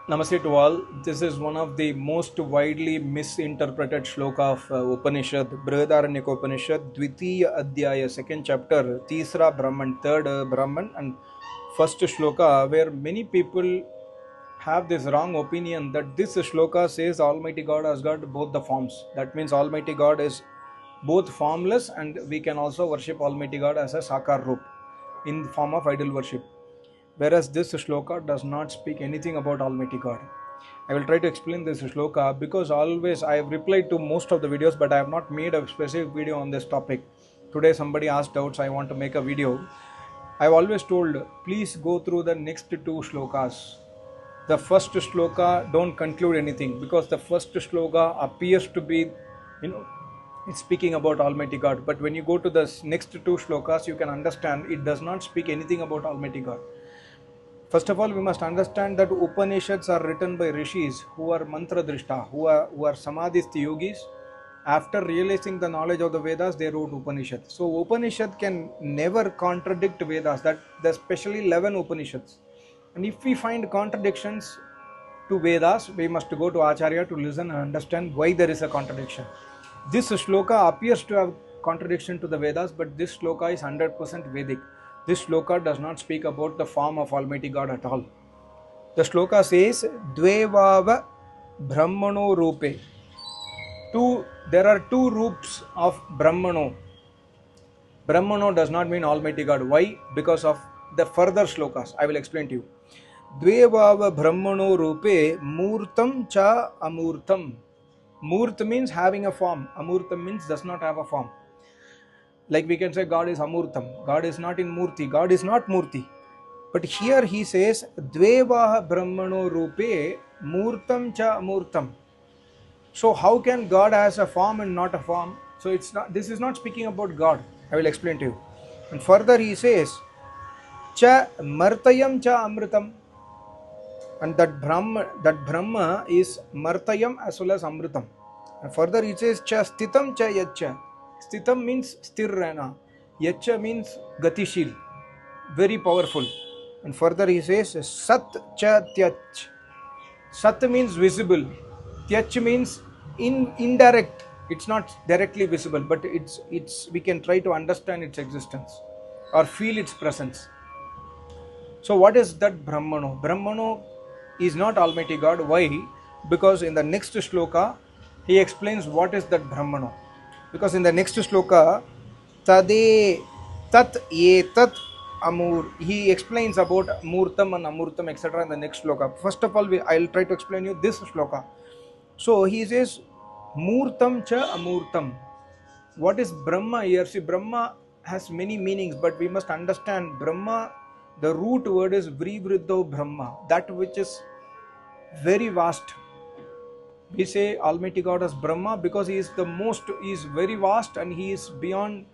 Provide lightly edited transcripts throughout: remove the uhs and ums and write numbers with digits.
Namaste to all. This is one of the most widely misinterpreted shloka of Upanishad, Brihadharanyak Upanishad, Dvitiya Adhyaya, second chapter, Tisra Brahman, third Brahman, and first shloka, where many people have this wrong opinion that this shloka says Almighty God has got both the forms. That means Almighty God is both formless, and we can also worship Almighty God as a Sakar Roop in the form of idol worship. Whereas this shloka does not speak anything about Almighty God. I will try to explain this shloka because always I have replied to most of the videos, but I have not made a specific video on this topic. Today somebody asked doubts, I want to make a video. I have always told, please go through the next two shlokas. The first shloka, don't conclude anything, because the first shloka appears to be, it's speaking about Almighty God. But when you go to the next two shlokas, you can understand it does not speak anything about Almighty God. First of all, we must understand that Upanishads are written by rishis who are mantra drishta, who are samadhisth yogis. After realizing the knowledge of the Vedas, they wrote Upanishads. So Upanishad can never contradict Vedas. That there's especially 11 Upanishads. And if we find contradictions to Vedas, we must go to Acharya to listen and understand why there is a contradiction. This shloka appears to have contradiction to the Vedas, but this shloka is 100% Vedic. This shloka does not speak about the form of Almighty God at all. The shloka says, Dvevava Brahmano Rupe. There are two roops of Brahmano. Brahmano does not mean Almighty God. Why? Because of the further shlokas. I will explain to you. Dvevava Brahmano Rupe Murtam cha Amurtam. Murt means having a form. Amurtam means does not have a form. Like we can say God is Amurtam. God is not in Murti. God is not Murti. But here he says, Dvevaha Brahmano Rupe Murtam cha Amurtam. So how can God has a form and not a form? So it's not. This is not speaking about God. I will explain to you. And further he says, Cha Martayam cha Amritam. And that Brahma is Martayam as well as Amritam. And further he says, Cha Stitam cha Yacha. Stitam means stirrana. Yacha means gatishil. Very powerful. And further he says, Sat cha Tyach. Sat means visible. Tyach means indirect. It's not directly visible, but it's we can try to understand its existence or feel its presence. So what is that Brahmano? Brahmano is not Almighty God. Why? Because in the next shloka, he explains what is that Brahmano. Because in the next shloka, Tade Tat Ye Tat Amur, he explains about Murtam and Amurtam, etc. in the next shloka. First of all, I'll try to explain you this shloka. So he says, Murtam cha Amurtam. What is Brahma here? See, Brahma has many meanings, but we must understand Brahma, the root word is Vrivriddho Brahma, that which is very vast. We say Almighty God as Brahma because he is very vast and he is beyond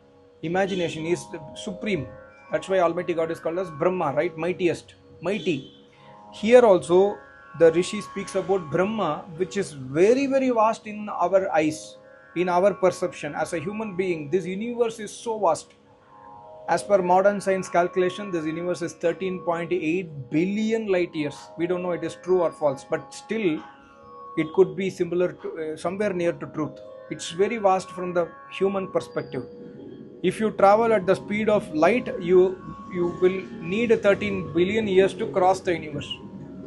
imagination. He is the supreme. That's why Almighty God is called as Brahma, right? Mightiest, mighty. Here also the Rishi speaks about Brahma, which is very, very vast in our eyes, in our perception. As a human being, this universe is so vast. As per modern science calculation, this universe is 13.8 billion light years. We don't know it is true or false, but still it could be similar to somewhere near to truth. It's very vast from the human perspective. If you travel at the speed of light, you will need 13 billion years to cross the universe,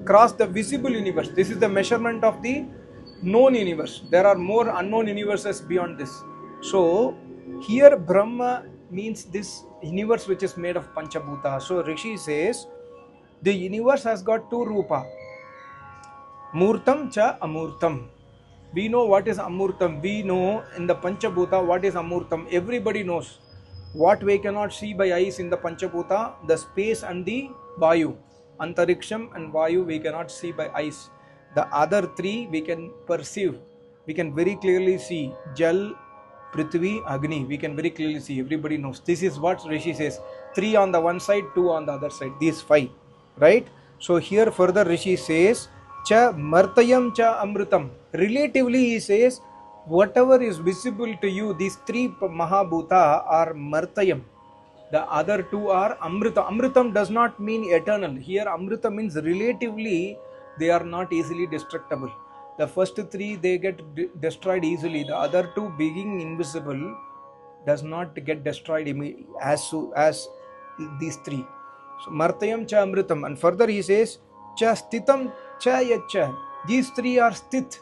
cross the visible universe. This is the measurement of the known universe. There are more unknown universes beyond this. So here Brahma means this universe which is made of Panchabhuta. So Rishi says the universe has got two rupa. Murtam cha Amurtam. We know what is Amurtam. We know in the Panchabhuta what is Amurtam. Everybody knows. What we cannot see by eyes in the Panchabhuta, the space and the Vayu. Antariksham and Vayu we cannot see by eyes. The other three we can perceive. We can very clearly see. Jal, Prithvi, Agni. We can very clearly see. Everybody knows. This is what Rishi says. 3 on the one side, 2 on the other side. These 5. Right? So here further Rishi says, Cha Martayam cha Amritam. Relatively he says, whatever is visible to you, these 3 Mahabhuta are Martayam. The other 2 are Amrita. Amritam does not mean eternal. Here Amrita means relatively they are not easily destructible. The first three, they get destroyed easily. The other two, being invisible, does not get destroyed as these three. So martayam cha amritam, and further he says cha stitam cha yacha. These three are sthit.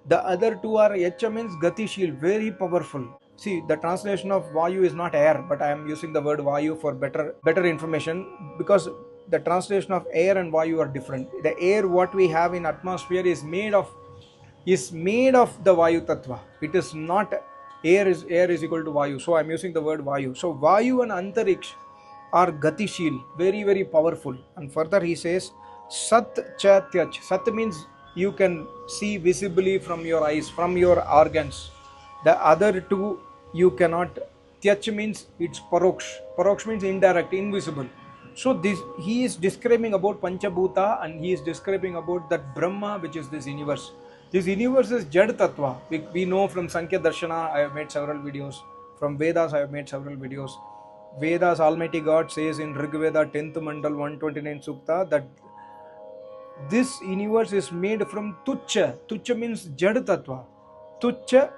The other two are yacha means gatishil, very powerful. See, the translation of vayu is not air, but I am using the word vayu for better information, because the translation of air and vayu are different. The air what we have in atmosphere is made of the vayu tattva. It is not air is equal to vayu. So I am using the word vayu. So vayu and antariksh are gatishil, very very powerful. And further he says sat cha tyach. Sat means you can see visibly from your eyes, from your organs. The other two you cannot. Tyach means it's paroksh. Paroksh means indirect, invisible. So this, he is describing about Panchabhuta, and he is describing about that Brahma, which is this universe. This universe is Jad Tattva. We know from Sankhya Darshana, I have made several videos. From Vedas, I have made several videos. Vedas, Almighty God says in Rig Veda 10th Mandal 129 Sukta that this universe is made from Tucha. Tucha means Jad Tattva. Tucha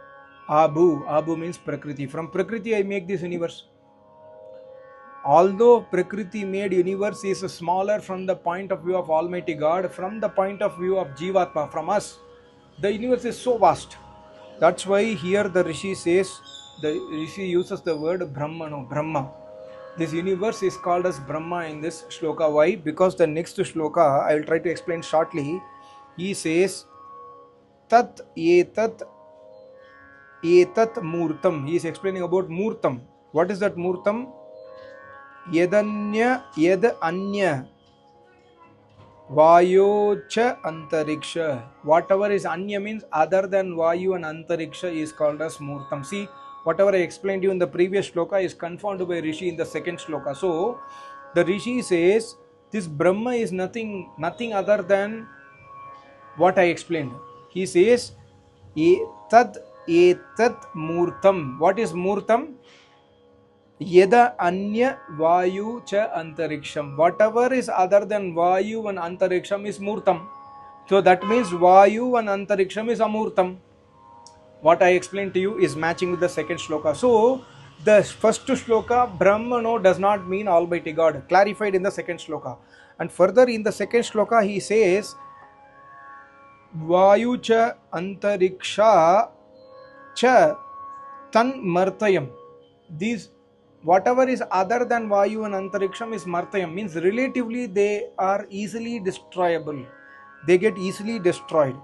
Abu. Abu means Prakriti. From Prakriti I make this universe. Although Prakriti made universe is smaller from the point of view of Almighty God, from the point of view of Jivatma, from us, the universe is so vast. That's why here the Rishi says, the Rishi uses the word Brahma. This universe is called as Brahma in this shloka. Why? Because the next shloka, I will try to explain shortly. He says, Tat etat murtam. He is explaining about murtam. What is that murtam? Yadanya yad anya vayo cha antariksha. Whatever is anya means other than vayu and antariksha is called as murtam. See, whatever I explained you in the previous shloka is confirmed by Rishi in the second shloka. So the Rishi says this Brahma is nothing other than what I explained. He says etat murtam. What is murtam? Yada anya vayu cha antariksham. Whatever is other than vayu and antariksham is murtam. So that means vayu and antariksham is amurtam. What I explained to you is matching with the second shloka. So the first shloka, Brahmano, does not mean Almighty God, clarified in the second shloka. And further in the second shloka he says vayu cha antariksha cha tan martayam. These whatever is other than vayu and antariksham is martayam, means relatively they are easily destroyable. They get easily destroyed.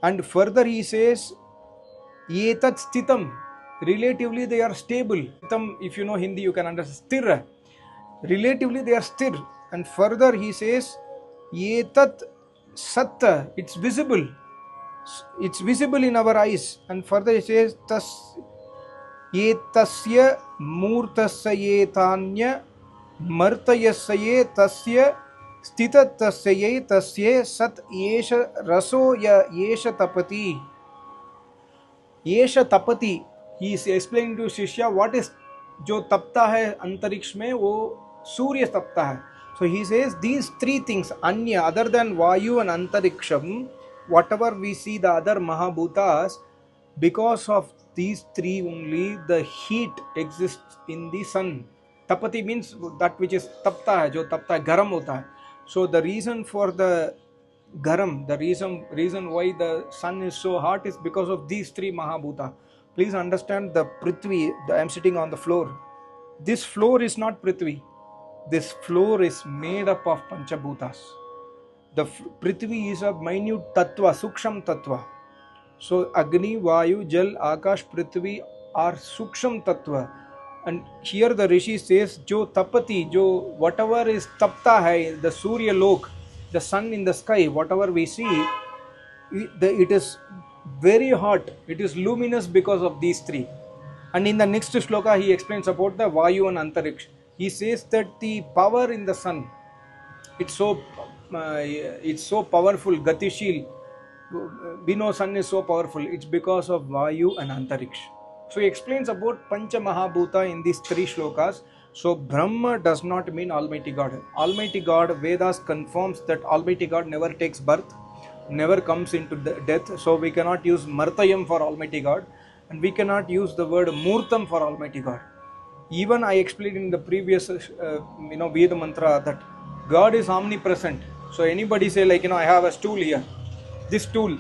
And further he says etat stitam. Relatively they are stable. Stitam, if you know Hindi, you can understand. Sthira. Relatively they are sthir. And further he says etat satta. It's visible. It's visible in our eyes. And further he says etasya मूर्तस्य Tanya मर्तयस्य तस्य स्थितस्य तस्य सत येष रसो य येष tapati. येष tapati. He is explaining to Shishya what is जो तपता है अंतरिक्ष में वो सूर्य तपता है. So he says these three things, anya, other than vayu and antariksham, whatever we see the other mahabhutas, because of these three only the heat exists in the sun. Tapati means that which is tapta hai, jo tapta hai, garam hota hai. So the reason for the garam, the reason why the sun is so hot is because of these three mahabhuta. Please understand the Prithvi, I am sitting on the floor. This floor is not Prithvi. This floor is made up of Panchabhutas. The Prithvi is a minute tattva, suksham tattva. So Agni, Vayu, Jal, Akash, Prithvi are Suksham Tattva. And here the Rishi says, Jo Tapati, Jo whatever is Tapta hai, the Surya Lok, the sun in the sky, whatever we see, it is very hot. It is luminous because of these three. And in the next shloka he explains about the Vayu and Antariksh. He says that the power in the sun, it's so powerful, Gatishil. We know sun is so powerful. It's because of Vayu and Antariksh. So he explains about Pancha Mahabhuta in these three shlokas. So Brahma does not mean Almighty God. Almighty God, Vedas confirms that Almighty God never takes birth, never comes into death. So we cannot use Martayam for Almighty God, and we cannot use the word Murtam for Almighty God. Even I explained in the previous Veda mantra that God is omnipresent. So anybody say like, I have a stool here, this tool,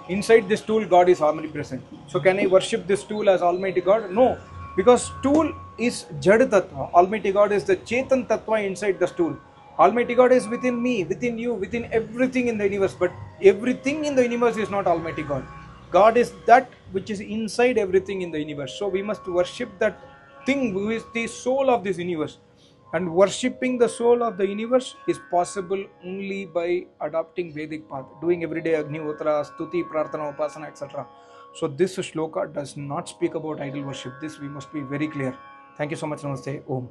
inside this tool God is omnipresent. So can I worship this tool as Almighty God? No, because tool is Jad Tattva. Almighty God is the Chetan Tattva inside the stool. Almighty God is within me, within you, within everything in the universe, but everything in the universe is not Almighty God. God is that which is inside everything in the universe. So we must worship that thing who is the soul of this universe. And worshipping the soul of the universe is possible only by adopting Vedic path, doing everyday Agnihotra, Stuti, Prarthana, Upasana, etc. So this shloka does not speak about idol worship. This we must be very clear. Thank you so much. Namaste. Om.